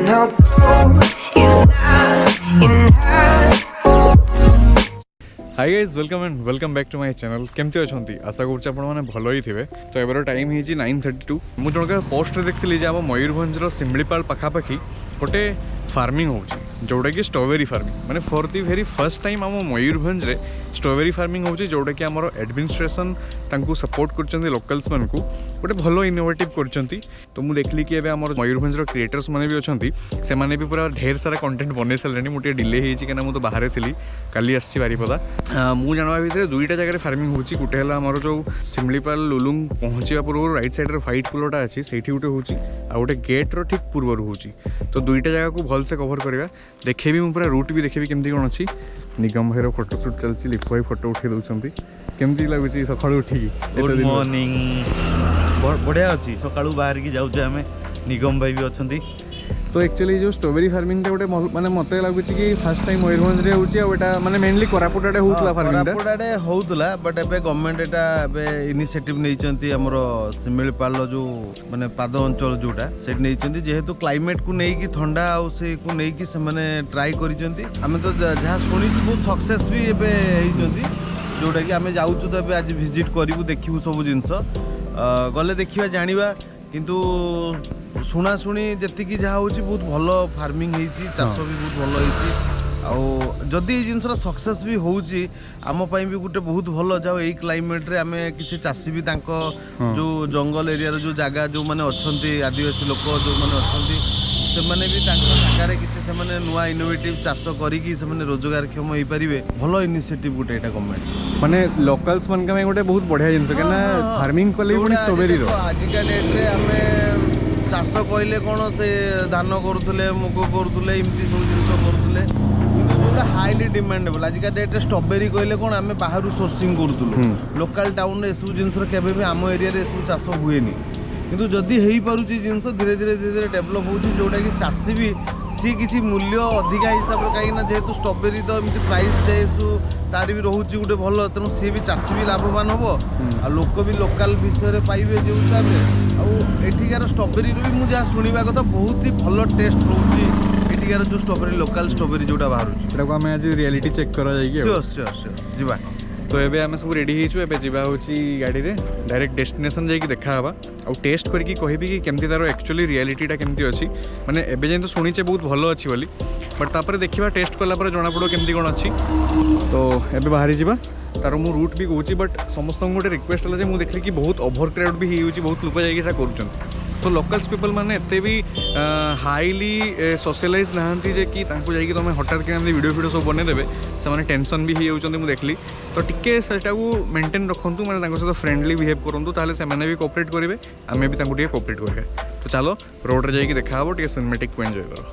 now gold is not enough. Hi guys welcome back to my channel केमती अच्छा आशा करें भल ही थे। तो एबार टाइम है 9:32 मुझे जन पोस्ट देखी आम मयूरभंजर सिमलीपाल पखापाखि गोटे फार्मिंग हो जोटा कि स्ट्रॉबेरी फार्मिंग माने for the very first time आम मयूरभंज रे स्ट्रॉबेरी फार्मिंग हो जोटा कि आमर एडमिनिस्ट्रेशन तांकू सपोर्ट कर लोकल्स मान को गोटे भल इनोवेटिव कर। तो मुझे देखली कि आम मयूरभंजर क्रिएटर्स मैंने भी अच्छा से मैंने भी पूरा ढेर सारा कंटेंट बन सारे मुझे डिले होना मुझे बाहर थी काली आसी बारिपदा मुझे जानवा भितर दुईटा जगह फार्मिंग होची गोटे है आमर जो सिमलीपाल लुलुंग पहुँचा पूर्व राइट साइड व्हाइट पुलटा अच्छी से गोटे होची आ गोटे गेट्र ठीक पूर्वर होची। तो दुईटा जगह को भल से कवर करवा देखेबी मुझे पूरा रूट भी देखेबी केमती कौन अच्छी। निगम भाई फोटो शूट चलती लिपु भाई फोटो उठे दौरान केमती लगुच सका उठिकी गुड मॉर्निंग बढ़िया अच्छी सका बाहर की जाऊे आम निगम भाई भी अच्छा। तो एक्चुअली जो स्ट्रॉबेरी फार्मिंग गोटे माने मत लगुच कि फास्ट टाइम मयूरभंज रे होउची माने mainly Koraput Ade होउतला farming Koraput Ade होउतला but एबे गवर्नमेंट एटा एबे इनिशिएटिव नेइचंती हमरो सिमलीपाल जो माने पाद अंचल जोटा सेट नेइचंती जेहेतु क्लाइमेट को नेई कि ठंडा आ से को नेई कि से माने ट्राई करिचंती हमें तो जहाँ सुनी बहुत सक्सेस भी एबे हेइचंती जोटा कि आमे जाउछु तो एबे आज विजिट करिवु देखिवु सब जिंस गले देखिबा जानिबा किंतु शुणा शुणी जी जहाँ हो बहुत भल फार्मिंग चाष भी बहुत भल हो जदि जिन सक्सेस भी होउची आम पाई भी गोटे बहुत भल जाओ यही क्लाइमेट रे आमे किसी चाषी भी तांको जो जंगल एरिया जो जगह जो माने अच्छी आदिवासी लोक जो माने अच्छी से माने भी जगार किसी से माने नुआ इनोवेटिव चाष करिकी से माने रोजगार क्षम हो पारिबे भल इनिशिएटिव गोटे एटा गवर्नमेंट माने लोकल्स मन का गोटे बहुत बढ़िया जिंस केना फार्मिंग कले पुनी स्ट्रॉबेरी रो आजिका डेट रे आमे चाष कहले कौन से धान करुले मुग करुले एमती सब जिन करुले जो हाईली डिमांडेबल आजिका डेट स्ट्रॉबेरी कहले कौन आम बाहर सोर्सिंग करूँ लोकल टाउन ए सब जिन केवे भी आम एरिया रे सब चाष हुए किंतु जदि हो पारुची जिन धीरे धीरे डेभलप होउची जोटा कि चाषी भी सी किसी मूल्य अधिका हिसाब से कहीं जेहेतु स्ट्रॉबेरी तो एमती प्राइस जेहेतु तार भी रोचे गोटे भल तेणु सी भी चाषी भी लाभवान हम आ लोक भी लोकल विषय पाइबे जो हिसाब से आठिकार स्ट्रॉबेरी भी मुझे जहाँ शुणा कथा बहुत ही भल टेस्ट रोचे एठिकार जो स्ट्रॉबेरी लोकल स्ट्रॉबेरी जोटा बाहर आम आज रियलिटी चेक करा श्योर श्योर श्योर जीवा। तो एबे आमे सब रेडी होइछु एबे जिबा होची गाड़ी रे डायरेक्ट डेस्टिनेशन जाई कि देखा हबा आ टेस्ट करके कहबी कि केमती तारो एक्चुअली रियलिटीटा केमती अछि माने एबे जें तो सुनिचे बहुत भलो अछि बोली बट तापर देखिबा टेस्ट करला पर जणा पड़ो केमती कोन अछि। तो एबे बाहरी जिबा तारो मु रूट भी कहूची बट समस्त गोटे रिक्वेस्ट हला जे मु देखली कि बहुत ओभर क्राउड भी होउची बहुत लोक जाई कि सा करूछन। तो लोकल्स पीपल माने एते भी हाईली सोशलाइज नहांती जे कि तांको जाई कि तमे हटार के वीडियो सब बने देबे से माने टेंशन भी होउचंती मु देखली। तो टिके सेटा को मेंटेन रखंतु माने तांको सहित फ्रेंडली बिहेव करंतु ताले से माने भी कोऑपरेट करिवे आमे भी तांको टिके कोऑपरेट करबे। तो चलो रोड रे जाई कि देखा हबो टिके सिनेमैटिक को एन्जॉय करो।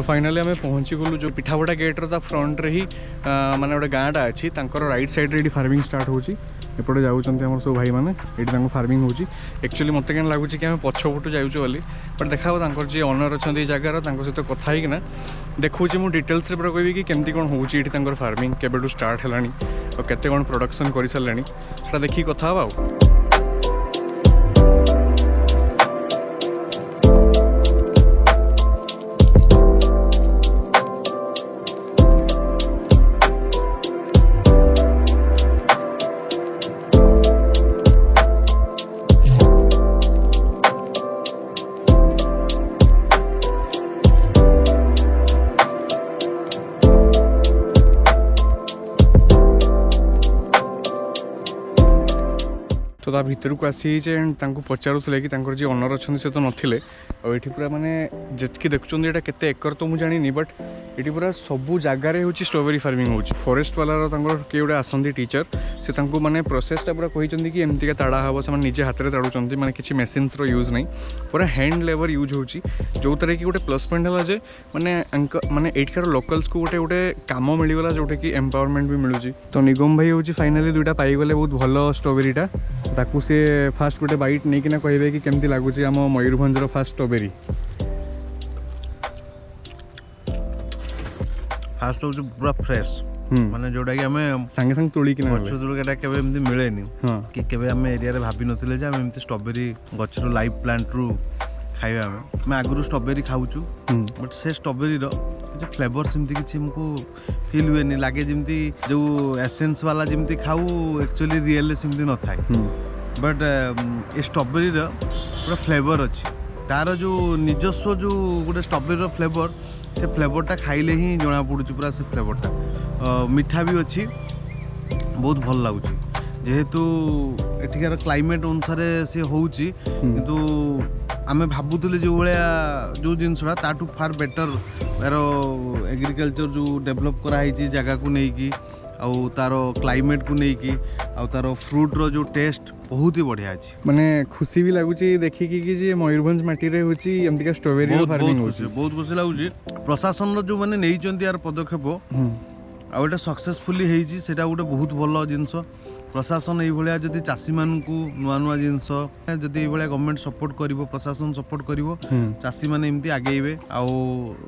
फाइनाली आम पहुँची गलु जो पिठापड़ा गेट्र ता फ्रंट रे ही माने गोटे गाँटा अच्छी राइट साइड रे फार्मिंग स्टार्ट होची एपटे जाऊँच आम सब भाई मैंने ये फार्मिंग होची एक्चुअली मत क्या लगुच कि आम पछपटू जाऊँ बोली बट देखा जी ऑनर अच्छा जगार सहित कथा होना देखूँ मुझे डिटेल्स पूरा कहबी कि केमती कौन होची फार्मिंग केबेठू स्टार्ट है और केते कौन प्रोडक्शन कर सारे से देखिए कथा आ तो ता भितर को आसी एंड पचारूले कि जी ओनर अच्छा से तो नथिले और ये पूरा माने जितकी देखुं ये केते एकर तो मुझे जानी बट ये पूरा सबू जगार हो स्ट्रॉबेरी फार्मिंग हो फॉरेस्ट वाला किए गोटे आसती टीचर से माने प्रोसेसटा पूरा कहते कि एमती ताड़ा हम से निजे हाथ में ताड़ुंट माने किसी मेसिन्स यूज नहीं पूरा हैंड लेबर यूज हो जो तरह कि गोटे प्लस पॉइंट है माने माने एठकार लोकल्स को गोटे गोटे काम मिलगला जोटा कि एम्पावरमेंट भी मिलूँ तो निगम भाई हूँ फाइनाली दुईटा पाईगले बहुत भल स्ट्रॉबेरीटा ताकू सी फास्ट गोटे बैट नहीं कि कहे कि केमती लगुच आम मयूरभंजर फास्ट स्ट्रॉबेरी फास्ट हूँ पूरा फ्रेश माने जोटा कि आम सांगे सांगे तोड़ी केबे एमती मिलेनी कि केबे आम एरिया रे भाबी नथिले जे आम एमती स्ट्रॉबेरी गछरू लाइव प्लांट रु खाइबा आम आगु स्ट्रॉबेरी खाऊचु बट से स्ट्रॉबेरी रो जो फ्लेवर सेमती किछि हमको फील हुए नहीं लगे जमती जो एसेंस वाला जमती खाऊ एक्चुअली रियल सेमती न थाए बट ए स्ट्रॉबेरी रो पूरा फ्लेवर अच्छी तार जो निजस्व जो गोटे स्ट्रॉबेरी रो फ्लेवर से फ्लेवरटा खाइले ही जना पड़ुची पूरा से फ्लेवरटा मीठा भी अच्छी बहुत भल लगुच जेहेतु एठिकार क्लाइमेट अनुसार सी होउची किंतु आमे भाबुतले जो भाया जो जिनसटा ताटू फार बेटर यार एग्रीकल्चर जो डेवलप कराई जगह को लेकिन आउ तार क्लाइमेट को लेकिन आउ तार फ्रूट रो जो टेस्ट बहुत ही बढ़िया अच्छी माने खुशी भी लगुच देखिकी कि जे मयूरभंज माटी रे होची एमतिका स्ट्रॉबेरी फार्मिंग होची बहुत खुशी लगुच प्रशासन रो जो माने नै चंती यार पदक्षेप आउ एटा सक्सेसफुली हेची सेटा गोटे बहुत भलो जिंस प्रशासन ये जदि चाषी मानू नुआ नुआ जिनस जदि ये गवर्नमेंट सपोर्ट करिवो प्रशासन सपोर्ट करिवो चाषी माने एमती आगेइबे आउ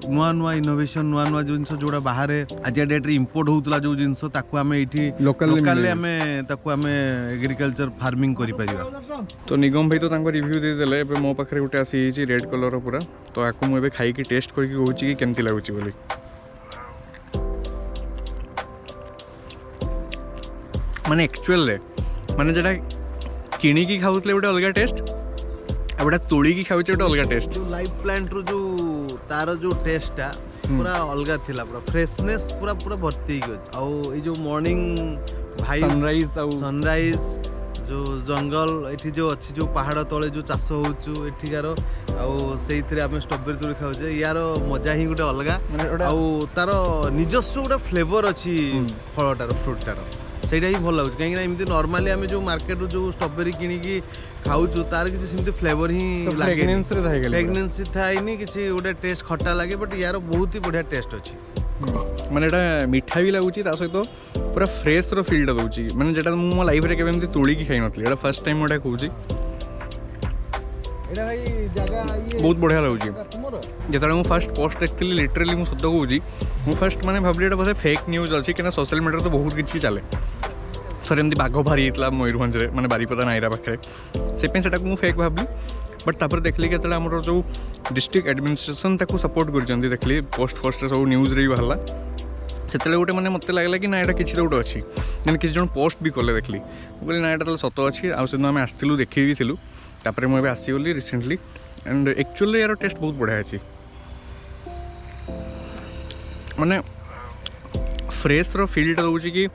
नुआ नुआ इनोवेशन नुआ नुआ जिनस जोड़ा बाहर आज डेट रे इंपोर्ट होतला जो जिनस ताकू आमे एठी लोकल आमे ताकू आमे एग्रीकल्चर फार्मिंग करि परिबा तो निगम भाई तो तांको रिव्यू दे देले एबे मो पाखरे गोटे आसी छि रेड कलर पूरा तो आकु मु एबे खाई की टेस्ट करके कहूची कि केमती लागुची बोली माने एक्चुअल माने जेटा किणी की खाउतले गोटे अलग टेस्ट आ गोटे तोड़ी की खाउचे गोटे अलग टेस्ट लाइव प्लांट रो जो तार जो टेस्टटा पूरा अलग थिला पूरा फ्रेशनेस पूरा पूरा भर्ती गछ आ ए जो मॉर्निंग भाई सनराइज जो जंगल एठी जो अच्छी जो पहाड़ तले जो चाष होचु एठिकार आउ सेइथरे आमे स्ट्रॉबेरी तोड़ी खाउचे यार मजा ही गोटे अलग आउ तार निजस्व गोटे फ्लेवर अछि फलटार फ्रूटटार सेटा ही भल लगे कहीं एमती नॉर्मली आम जो मार्केट जो स्ट्रॉबेरी किणी खाऊँ तार किसी सेमती फ्लेवर ही फ्रेगनेंस थाएनी किसी गोटे टेस्ट खट्टा लगे बट यार बहुत ही बढ़िया टेस्ट अच्छी माने एटा मीठा भी लगुच सहित पूरा फ्रेश रो फील दूसरी माने जेटा मो लाइफ रे केबे एमती तोड़ी की खाई नथली एटा फर्स्ट टाइम मोटा कहूची बहुत बढ़िया लगुच जो मुझे फास्ट पोस्ट देखी लिटरेली मुझे सत कहूँ मुझे फास्ट मैंने भाविली बोधे फेक न्यूज अच्छी क्या सोशल मीडिया तो बहुत किसी चले सर एमती बाघ बाहरी होता मयूरभंज में मैंने बारीपदा नायरा पाखे से मुझे फेक भाविली बट तापर देखली के आमर जो डिस्ट्रिक्ट एडमिनिस्ट्रेशन ताको सपोर्ट कर देखली पोस्ट फस्ट सब न्यूज रे बाहर से गोटे मैंने मत लगला कि ना यहाँ किसी गोटे अच्छी देन किसी जन पोस्ट भी कले देखली मुझे ना यहाँ सत अच्छी आम आसलु देखी भी थिलु तापर मुझे आसीगली रिसेंटली एंड एक्चुअली यार टेस्ट बहुत बढ़िया अच्छी माने फ्रेश रो फील्ड दूसरी कि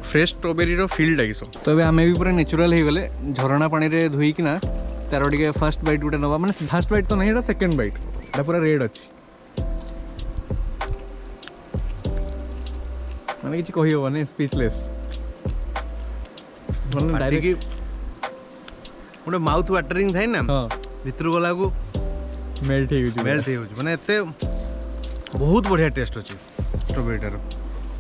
फ्रेश स्ट्रॉबेरी रो फील्ड आइस तो ये आम भी पूरा नेचुरल हो गले झरणा पानी रे धोईकिना तार टे फर्स्ट बैट गोटे नवा मैंने फर्स्ट बैट तो नहीं सेकेंड बैट एटा पूरा रेड अच्छी माने किसी कही हेनी स्पीचलेस गोटे माउथ वाटरिंग थाए ना भितर गला को मेल्ट हो माने एते बहुत बढ़िया टेस्ट अच्छी स्ट्रॉबेरीटार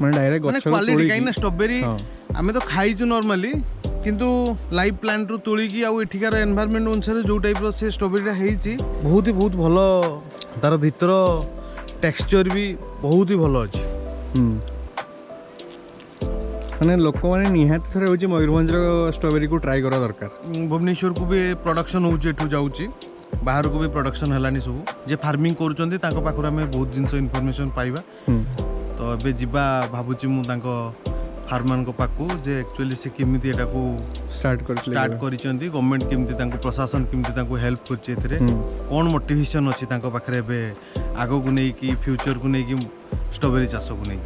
मैंने डायरेक्ट माने गछ क्वालिटी कहीं ना स्ट्रॉबेरी हाँ। आमे तो खाइछु नॉर्मली किंतु लाइव प्लांट रु तोलिकी आउ एठिकार एनवायरनमेंट अनुसार जो टाइप रो से स्ट्रॉबेरीटा हेइची बहुत भलो तार भीतर टेक्सचर भी बहुत ही भलो अछि माने लोक माने निहाती थरे होची मयूरभंज रो स्ट्रॉबेरी को ट्राई करा दरकार भुवनेश्वर को भी प्रोडक्शन होउची एठू जाउची बाहर को भी प्रोडक्शन हेलानी सब जे फार्मिंग करूचंती तांको पाखर आमे बहुत जिंस इन्फॉर्मेशन पाइबा तो एबे जिबा भाबुची मु तांको फार्मर को पाकू जे एक्चुअली से केमिति एटा को स्टार्ट करिचंती गवर्नमेंट केमिति तांको प्रशासन केमिति तांको हेल्प करचे एथरे कोन मोटिवेशन अछि तांको पाखरे एबे आगो को नै कि फ्यूचर को नै कि स्ट्रॉबेरी चाष को नै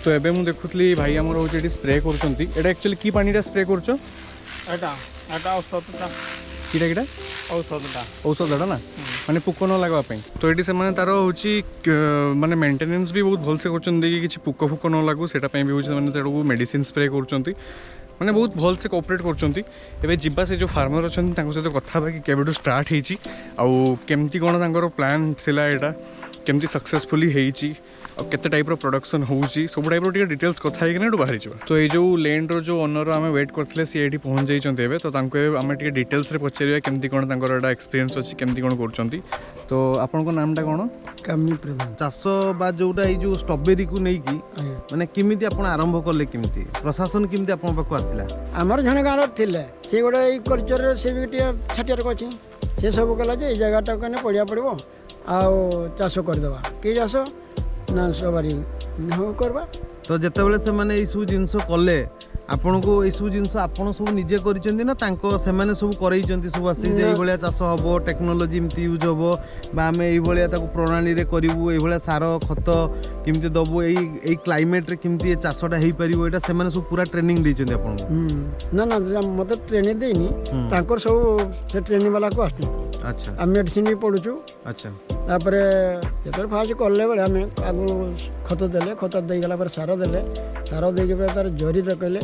तो एबे मु देखुतली भाई हमर होची एटी स्प्रे करचंती एटा एक्चुअली की पानीटा स्प्रे करचो एटा औषधटा किटा किटा औषधटा ना माने पुक न लागवा पई तो एटी से माने तारो होची माने मेंटेनेंस भी बहुत भल से करचंती कि किछि पुक फुक न लागू सेटा पई भी होची माने तेडू मेडिसिन स्प्रे करचंती माने बहुत भल से कोऑपरेट करचंती एबे जिबा से जो फार्मर अछंती तांको सहित कथा बा कि केबेटू स्टार्ट हेची आ केमती कोन तांकर प्लान थिला एटा केमती सक्सेसफुली हेची और केते टाइप रो प्रोडक्शन होउची सब टाइप रो टिके डिटेल्स कथा हे कि बाहरी छ तो ए जो लैंड रो जो ओनर आमे वेट करथले सी एठी पहुंच जाई चंते एबे तो तांको आमे टिके डिटेल्स रे पछरिया केमती कोन तांकर एटा एक्सपीरियंस अछि केमती कोन करचंती तो आपन को नामटा कोन कामनी प्रधान चाष बा जोटा ए जो स्ट्रॉबेरी को नै कि माने केमिति आपण आरंभ करले केमिति प्रशासन केमिति आपण पाको आसिला आमर जने गाँव थिले से गोटे ई कल्चर से भी टे छाटियार अछि से सब कला जे जगहटा कने पड़िया पड़बो आ चाष कर देबा के चाष ना स्ट्रॉबेरी हो करबा तो जेते बेले से माने ई सब जिंस कले आपण को ई सब जिंस आपण सब निजे करिसेंती ना तांको से माने सब करैचंती सब आसी जे ई भलिया चाष हबो टेक्नोलॉजी इमती यूज हबो बा हमें ई भलिया ताको प्रणाली रे करिवु ई भलिया सार खत किमती दबो ई क्लाइमेट रे किमती चाषटा हेई परिवो एटा से माने सब पूरा ट्रेनिंग दैचंती आपण ना ना मते ट्रेनिंग देनी तांकर सब से ट्रेनिंग वाला को आस्ती अच्छा आ मेडिसिन भी पढुछु अच्छा तापरे जेतर फास्ट करले बेले हमें आगु खत देले खत देई गला पर सार देले सार देई के तार जरी रखले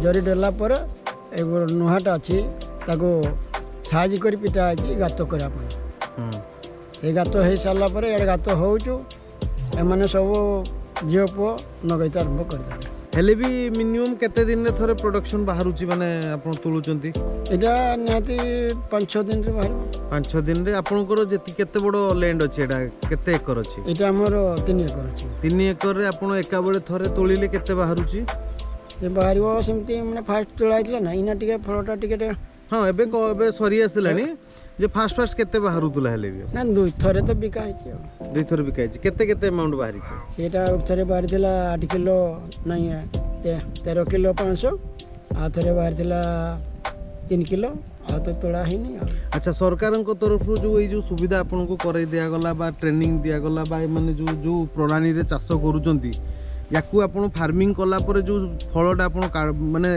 जरी देला पर एगो नुहाटा अछि ताको साज करी पिटा अछि गातो करे अपन ए गातो हे साला पर ए गातो होउछु ए माने सब जियो पो नगैत आरंभ कर देले हेले भी मिनिमम केते दिन रे थरे प्रोडक्शन बाहरुची माने आपण तुलुचंती एटा निहाती 5-6 दिन रे बाहर 5-6 दिन रे आपनकर जेति केते बडो लैंड अछि एटा केते एकर अछि एटा हमर 3 एकर अछि 3 एकर रे आपण एका बेले थरे तोलिले केते बाहरुची ए बाहरियो सेमती माने फास्ट तोलाइतला ना इना टिके फळटा टिके हां एबे सरी आसिलानी जे फास्ट केते बाहरुतला हेले भी ना दुई थरे तो बिका है दुई थर बिकाई केते अमाउंट बाहरी छै सेटा थरे बाहर थिला 8 किलो नहीं है 13 किलो 500 आ थरे बाहर थिला 3 किलो आ तो तोड़ा ही नहीं अच्छा सरकार को तरफ जो ये जो सुविधा आपन को करे दिया गला बा ट्रेनिंग दिया गला बा माने जो प्रणाली रे चाष करूचंती याकू आपण फार्मिंग कला पर जो फलटा आपण माने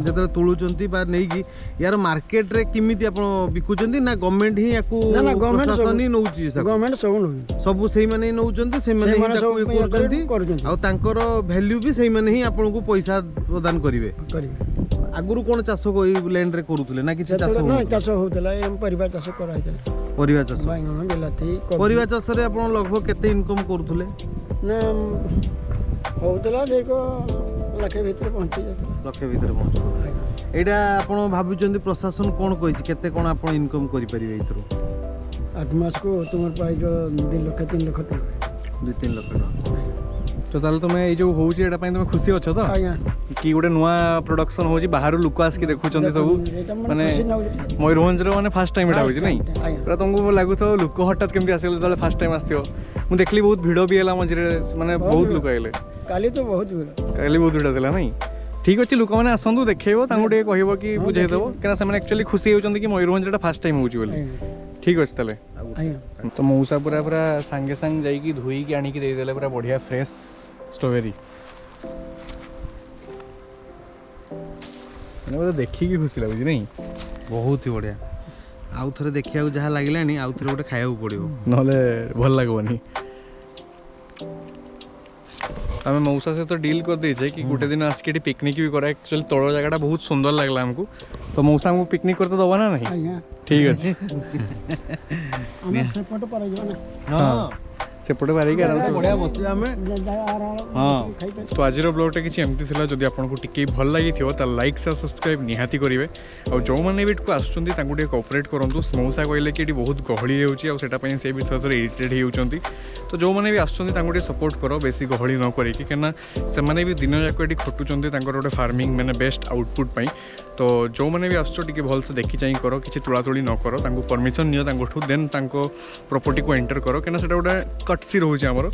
जते तुलुचंती बा नै कि यार मार्केट रे किमिति आपण बिकुचंती ना गवर्नमेंट ही याकू प्रशासन ही नउची गवर्नमेंट सब नउची सब सेही माने नउचंती से माने ही ताकू करचंती आ तांकर वैल्यू भी सेही माने ही आपण को पैसा प्रदान करिवे आगुरु कोन चाष को ई लैंड रे करूतले ना कि चाष ना चाष होतला एम परिबा चाष कराइतला परिबा चाष बांगन बिलाती परिबा चाष रे आपण लगभग केते इनकम करूतले ना होतला देखो लखे भीतर पहुंची जात लखे भीतर पहुंच एटा आपण भाबुचंदी प्रशासन कोन कहिछि केते कोन आपण इनकम करि परिबे इथरो 8 मास को तुमर पाई जो 2 लाख 3 लाख टका 2-3 लाख टका तो ताले तुमे ए जो होउची एटा पई तुमे खुशी अछ तो आज्ञा कि गोटे नुआ प्रोडक्शन होउची बाहर लुक आस के देखुचंदी सब माने मयूरभंज रो माने फर्स्ट टाइम एटा होउची नै पूरा तुमको लागु तो लुक हठात केमती आसे ताले फर्स्ट टाइम आस्तियो मु देखली बहुत भिडो भी हला मझरे माने बहुत लुक आइले काली तो बहुत भिड़ काली बहुत भिडो देला नै ठीक अछि लुक माने आसंदु देखैबो तांगु डे कहिबो कि बुझै देबो केना से माने एक्चुअली खुशी होउचंदी कि मयूरभंज एटा फर्स्ट टाइम होउची बोली ठीक अछि ताले तो मौसा पूरा पूरा संगे संग जाई कि धोई के आनी के दे देले पूरा बढ़िया फ्रेश स्ट्रॉबेरी मैंने देखी कि खुशी लगुच नहीं बहुत ही बढ़िया आउ थरे देखिया जहाँ लगिलानी आउ थरे गोटे खाया पड़ो नले भल लगबनी आम मौसा सहित डील कर देचे कि गोटे दिन आसिक पिकनिक भी करा एक्चुअली तल जगह बहुत सुंदर लगला हमको तो मौसा हमको पिकनिक करते दबा ना नहीं ठीक अच्छे सेपटे बारिक आराम से बढ़िया बस आम हाँ तो आज ब्लॉगटा किसी एमती थिला जदि आपको टिके भल लगी लाइक से सब्सक्राइब निहाती करेंगे और जो मैंने भी आसुँच कोऑपरेट करूँ मौसा कहले कि बहुत गहली होटापी से भी थोड़ा इरिटेड होती तो जो मैंने भी आसुँच सपोर्ट कर बेसी गहली न करें कहीं भी दिन जाक ये खटुंट गोटे फार्मिंग मैंने बेस्ट आउटपुट पाई तो जो मैंने भी आसो टे भलसे देखी चाहिए कर किसी तुलातुली न कर परमिशन नियो देन प्रॉपर्टी को एंटर कर कहीं गोटे कटसी रोचे आमर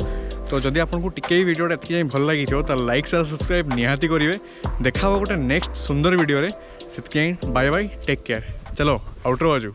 तो जदि आपको टिके वीडियोटा एति भल लगी तो लाइक से सब्सक्राइब निहाती करेंगे देखा गोटे नेक्स्ट सुंदर वीडियो से बाय बाय टेक केयर चलो आउटरो बाजू